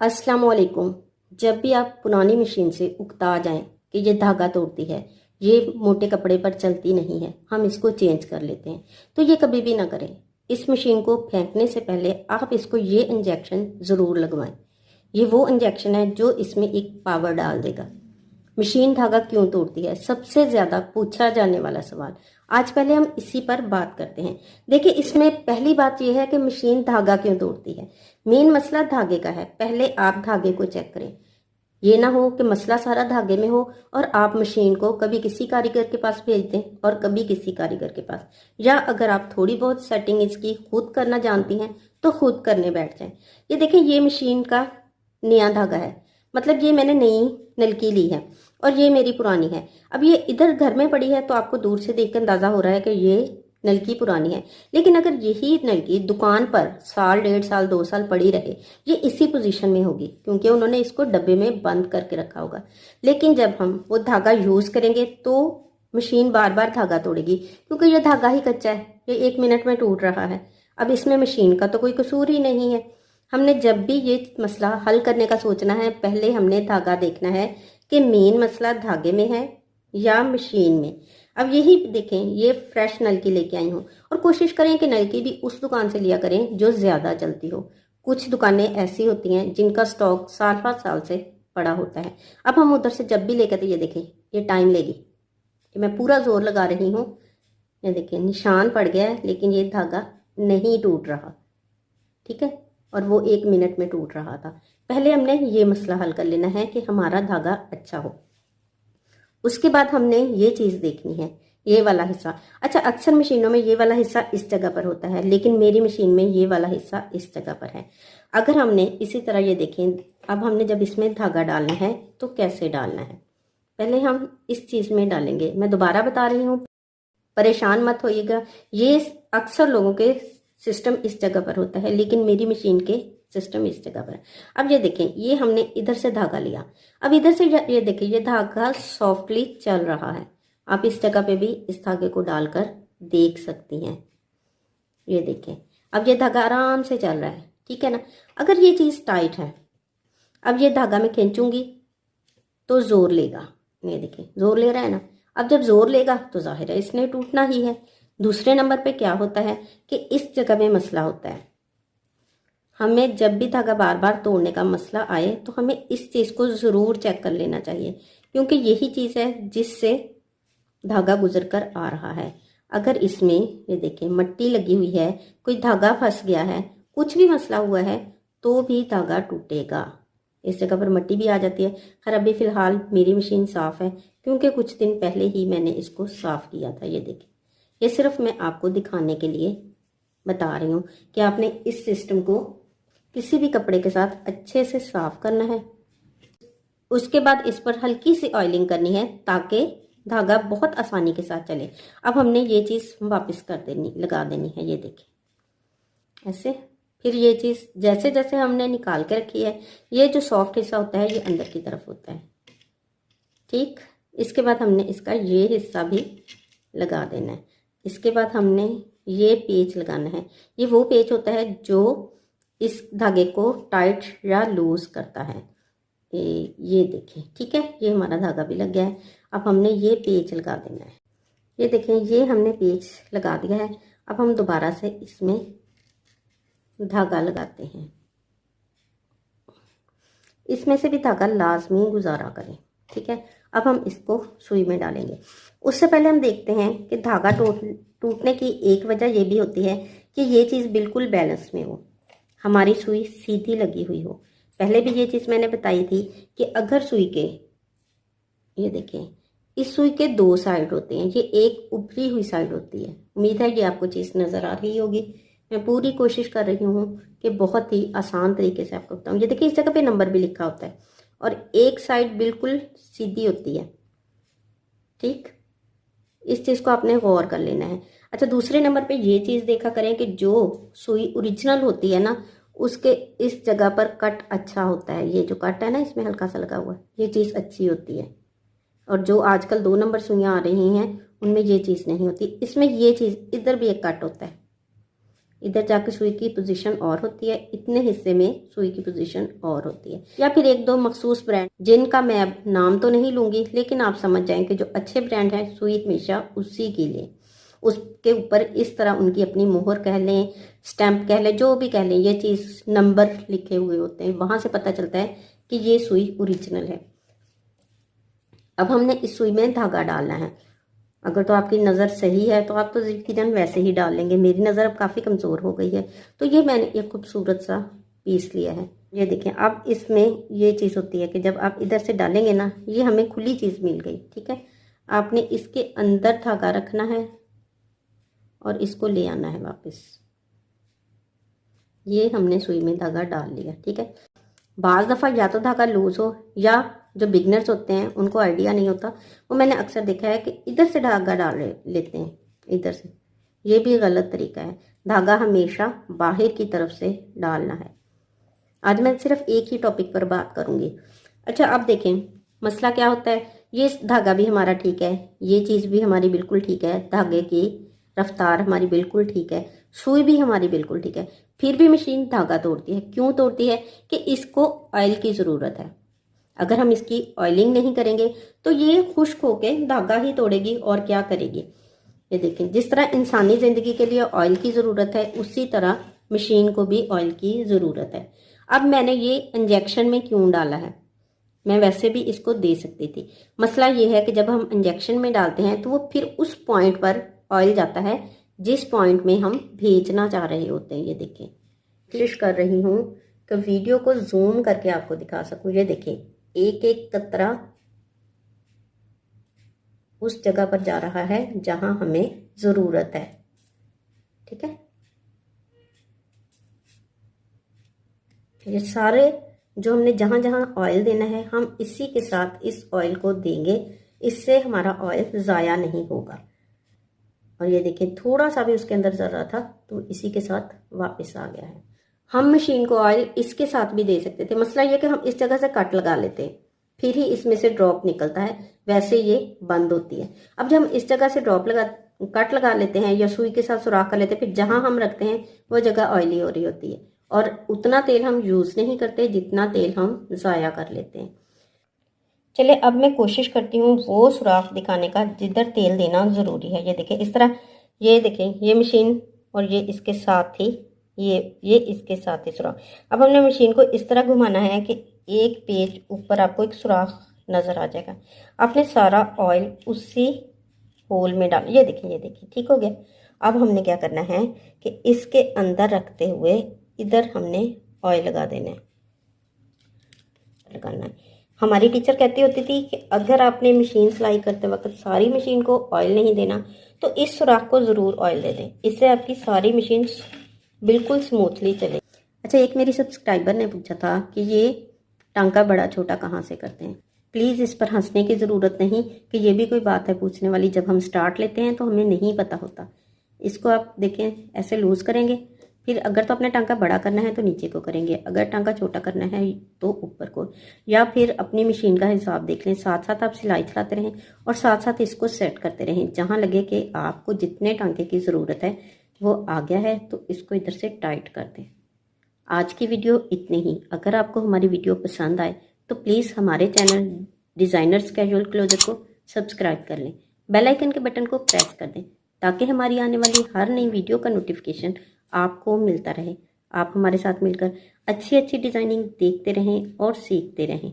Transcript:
अस्सलाम वालेकुम। जब भी आप पुरानी मशीन से उकता जाएं कि ये धागा तोड़ती है, ये मोटे कपड़े पर चलती नहीं है, हम इसको चेंज कर लेते हैं, तो ये कभी भी ना करें। इस मशीन को फेंकने से पहले आप इसको ये इंजेक्शन ज़रूर लगवाएं। ये वो इंजेक्शन है जो इसमें एक पावर डाल देगा। मशीन धागा क्यों तोड़ती है, सबसे ज़्यादा पूछा जाने वाला सवाल। आज पहले हम इसी पर बात करते हैं। देखिए, इसमें पहली बात यह है कि मशीन धागा क्यों तोड़ती है। मेन मसला धागे का है। पहले आप धागे को चेक करें। ये ना हो कि मसला सारा धागे में हो और आप मशीन को कभी किसी कारीगर के पास भेज दें और कभी किसी कारीगर के पास, या अगर आप थोड़ी बहुत सेटिंग इसकी खुद करना जानती हैं तो खुद करने बैठ जाएं। ये देखें, ये मशीन का नया धागा है, मतलब ये मैंने नई नलकी ली है और ये मेरी पुरानी है। अब ये इधर घर में पड़ी है तो आपको दूर से देखकर अंदाजा हो रहा है कि ये नलकी पुरानी है, लेकिन अगर यही नलकी दुकान पर साल, 1.5 साल, 2 साल पड़ी रहे, ये इसी पोजीशन में होगी क्योंकि उन्होंने इसको डब्बे में बंद करके रखा होगा। लेकिन जब हम वो धागा यूज करेंगे तो मशीन बार बार धागा तोड़ेगी, क्योंकि ये धागा ही कच्चा है, ये 1 मिनट में टूट रहा है। अब इसमें मशीन का तो कोई कसूर ही नहीं है। हमने जब भी ये मसला हल करने का सोचना है, पहले हमने धागा देखना है कि मेन मसला धागे में है या मशीन में। अब यही देखें, ये फ्रेश नलकी लेके आई हूँ और कोशिश करें कि नलकी भी उस दुकान से लिया करें जो ज़्यादा चलती हो। कुछ दुकानें ऐसी होती हैं जिनका स्टॉक साल 5 साल से पड़ा होता है। अब हम उधर से जब भी लेकर, तो ये देखें, ये टाइम लेगी। ये मैं पूरा जोर लगा रही हूँ, ये देखें निशान पड़ गया है, लेकिन ये धागा नहीं टूट रहा। ठीक है, और वो 1 मिनट में टूट रहा था। पहले हमने ये मसला हल कर लेना है कि हमारा धागा अच्छा हो। उसके बाद हमने ये चीज़ देखनी है, ये वाला हिस्सा। अच्छा, अक्सर मशीनों में ये वाला हिस्सा इस जगह पर होता है, लेकिन मेरी मशीन में ये वाला हिस्सा इस जगह पर है। अगर हमने इसी तरह ये देखें, अब हमने जब इसमें धागा डालना है तो कैसे डालना है, पहले हम इस चीज़ में डालेंगे। मैं दोबारा बता रही हूँ, परेशान मत होइएगा। ये अक्सर लोगों के सिस्टम इस जगह पर होता है, लेकिन मेरी मशीन के सिस्टम इस जगह पर है। अब ये देखें, ये हमने इधर से धागा लिया। अब इधर से ये देखें, ये धागा सॉफ्टली चल रहा है। आप इस जगह पे भी इस धागे को डालकर देख सकती हैं। ये देखें, अब ये धागा आराम से चल रहा है, ठीक है ना। अगर ये चीज़ टाइट है, अब ये धागा मैं खींचूंगी तो जोर लेगा। ये देखें, जोर ले रहा है ना। अब जब जोर लेगा तो जाहिर है इसने टूटना ही है। दूसरे नंबर पे क्या होता है कि इस जगह में मसला होता है। हमें जब भी धागा बार बार तोड़ने का मसला आए तो हमें इस चीज़ को ज़रूर चेक कर लेना चाहिए, क्योंकि यही चीज़ है जिससे धागा गुजर कर आ रहा है। अगर इसमें ये देखें मट्टी लगी हुई है, कोई धागा फंस गया है, कुछ भी मसला हुआ है, तो भी धागा टूटेगा। इस जगह पर मट्टी भी आ जाती है। खैर, अभी फ़िलहाल मेरी मशीन साफ़ है क्योंकि कुछ दिन पहले ही मैंने इसको साफ़ किया था। ये देखें, ये सिर्फ मैं आपको दिखाने के लिए बता रही हूँ कि आपने इस सिस्टम को किसी भी कपड़े के साथ अच्छे से साफ करना है। उसके बाद इस पर हल्की सी ऑयलिंग करनी है ताकि धागा बहुत आसानी के साथ चले। अब हमने ये चीज़ वापस कर देनी, लगा देनी है। ये देखें ऐसे। फिर ये चीज़ जैसे जैसे हमने निकाल के रखी है, ये जो सॉफ्ट हिस्सा होता है ये अंदर की तरफ होता है, ठीक। इसके बाद हमने इसका ये हिस्सा भी लगा देना है। इसके बाद हमने ये पेच लगाना है। ये वो पेच होता है जो इस धागे को टाइट या लूज करता है। ये देखें, ठीक है, ये हमारा धागा भी लग गया है। अब हमने ये पेच लगा देना है। ये देखें, ये हमने पेच लगा दिया है। अब हम दोबारा से इसमें धागा लगाते हैं। इसमें से भी धागा लाजमी गुजारा करें, ठीक है। अब हम इसको सुई में डालेंगे। उससे पहले हम देखते हैं कि धागा टूटने की एक वजह ये भी होती है कि ये चीज़ बिल्कुल बैलेंस में हो, हमारी सुई सीधी लगी हुई हो। पहले भी ये चीज़ मैंने बताई थी कि अगर सुई के, ये देखें, इस सुई के 2 साइड होते हैं, ये एक उभरी हुई साइड होती है। उम्मीद है कि आपको चीज़ नज़र आ रही होगी। मैं पूरी कोशिश कर रही हूँ कि बहुत ही आसान तरीके से आपको बताऊँ। ये देखिए, इस जगह पे नंबर भी लिखा होता है और एक साइड बिल्कुल सीधी होती है, ठीक। इस चीज़ को आपने गौर कर लेना है। अच्छा, दूसरे नंबर पे ये चीज़ देखा करें कि जो सुई ओरिजिनल होती है ना, उसके इस जगह पर कट अच्छा होता है। ये जो कट है ना, इसमें हल्का सा लगा हुआ है, ये चीज़ अच्छी होती है। और जो आजकल 2 नंबर सुइयाँ आ रही हैं उनमें ये चीज़ नहीं होती। इसमें ये चीज़, इधर भी एक कट होता है, इधर जाके सुई की पोजीशन और होती है, इतने हिस्से में सुई की पोजीशन और होती है। या फिर एक दो मखसूस ब्रांड जिनका मैं अब नाम तो नहीं लूंगी, लेकिन आप समझ जाएं कि जो अच्छे ब्रांड हैं सुई हमेशा उसी की लें। उसके ऊपर इस तरह उनकी अपनी मोहर कह लें, स्टैंप कह लें, जो भी कह लें, ये चीज़ नंबर लिखे हुए होते हैं, वहां से पता चलता है कि ये सुई ओरिजिनल है। अब हमने इस सुई में धागा डालना है। अगर तो आपकी नज़र सही है तो आप तो यकीनन वैसे ही डाल लेंगे। मेरी नज़र अब काफ़ी कमज़ोर हो गई है, तो ये मैंने एक खूबसूरत सा पीस लिया है। ये देखें, अब इसमें ये चीज़ होती है कि जब आप इधर से डालेंगे ना, ये हमें खुली चीज़ मिल गई, ठीक है। आपने इसके अंदर धागा रखना है और इसको ले आना है वापस। ये हमने सुई में धागा डाल लिया, ठीक है। बाज़ दफ़ा या तो धागा लूज हो, या जो बिगनर्स होते हैं उनको आइडिया नहीं होता, वो मैंने अक्सर देखा है कि इधर से धागा डाल लेते हैं, इधर से। ये भी गलत तरीका है। धागा हमेशा बाहर की तरफ से डालना है। आज मैं सिर्फ एक ही टॉपिक पर बात करूंगी। अच्छा, अब देखें मसला क्या होता है। ये धागा भी हमारा ठीक है, ये चीज़ भी हमारी बिल्कुल ठीक है, धागे की रफ्तार हमारी बिल्कुल ठीक है, सुई भी हमारी बिल्कुल ठीक है, फिर भी मशीन धागा तोड़ती है। क्यों तोड़ती है? कि इसको ऑयल की ज़रूरत है। अगर हम इसकी ऑयलिंग नहीं करेंगे तो ये खुश्क होके धागा ही तोड़ेगी और क्या करेगी। ये देखें, जिस तरह इंसानी ज़िंदगी के लिए ऑयल की ज़रूरत है, उसी तरह मशीन को भी ऑयल की ज़रूरत है। अब मैंने ये इंजेक्शन में क्यों डाला है? मैं वैसे भी इसको दे सकती थी। मसला ये है कि जब हम इंजेक्शन में डालते हैं तो वो फिर उस पॉइंट पर ऑयल जाता है जिस पॉइंट में हम भेजना चाह रहे होते हैं। ये देखें, कोशिश कर रही हूँ कि वीडियो को जूम करके आपको दिखा सकूँ। ये देखें, एक एक कतरा उस जगह पर जा रहा है जहां हमें जरूरत है, ठीक है। ये सारे जो हमने जहां जहां ऑयल देना है, हम इसी के साथ इस ऑयल को देंगे, इससे हमारा ऑयल ज़ाया नहीं होगा। और ये देखिए, थोड़ा सा भी उसके अंदर जरा था तो इसी के साथ वापस आ गया है। हम मशीन को ऑयल इसके साथ भी दे सकते थे। मसला ये कि हम इस जगह से कट लगा लेते हैं, फिर ही इसमें से ड्रॉप निकलता है, वैसे ये बंद होती है। अब जब हम इस जगह से कट लगा लेते हैं या सुई के साथ सुराख कर लेते हैं, फिर जहां हम रखते हैं वो जगह ऑयली हो रही होती है और उतना तेल हम यूज नहीं करते जितना तेल हम ज़ाया कर लेते हैं। चलिए, अब मैं कोशिश करती हूँ वो सुराख दिखाने का जिधर तेल देना ज़रूरी है। ये देखें, इस तरह, ये देखें, ये मशीन और ये इसके साथ ही ये इसके साथ ही सुराख। अब हमने मशीन को इस तरह घुमाना है कि एक पेज ऊपर आपको एक सुराख नज़र आ जाएगा। आपने सारा ऑयल उसी होल में डाल, ये देखिए, ठीक हो गया। अब हमने क्या करना है कि इसके अंदर रखते हुए इधर हमने ऑयल लगा देना है, लगाना है। हमारी टीचर कहती होती थी कि अगर आपने मशीन सिलाई करते वक्त सारी मशीन को ऑयल नहीं देना तो इस सुराख को ज़रूर ऑयल दे दें, इससे आपकी सारी मशीन बिल्कुल स्मूथली चले। अच्छा, एक मेरी सब्सक्राइबर ने पूछा था कि ये टांका बड़ा छोटा कहाँ से करते हैं। प्लीज़ इस पर हंसने की ज़रूरत नहीं कि ये भी कोई बात है पूछने वाली। जब हम स्टार्ट लेते हैं तो हमें नहीं पता होता। इसको आप देखें, ऐसे लूज़ करेंगे, फिर अगर तो अपना टांका बड़ा करना है तो नीचे को करेंगे, अगर टांका छोटा करना है तो ऊपर को, या फिर अपनी मशीन का हिसाब देख लें। साथ साथ आप सिलाई चलाते रहें और साथ साथ इसको सेट करते रहें। जहाँ लगे कि आपको जितने टांके की ज़रूरत है वो आ गया है तो इसको इधर से टाइट कर दें। आज की वीडियो इतनी ही। अगर आपको हमारी वीडियो पसंद आए तो प्लीज़ हमारे चैनल डिज़ाइनर्स कैजुअल क्लोजर को सब्सक्राइब कर लें, बेल आइकन के बटन को प्रेस कर दें ताकि हमारी आने वाली हर नई वीडियो का नोटिफिकेशन आपको मिलता रहे। आप हमारे साथ मिलकर अच्छी अच्छी डिज़ाइनिंग देखते रहें और सीखते रहें।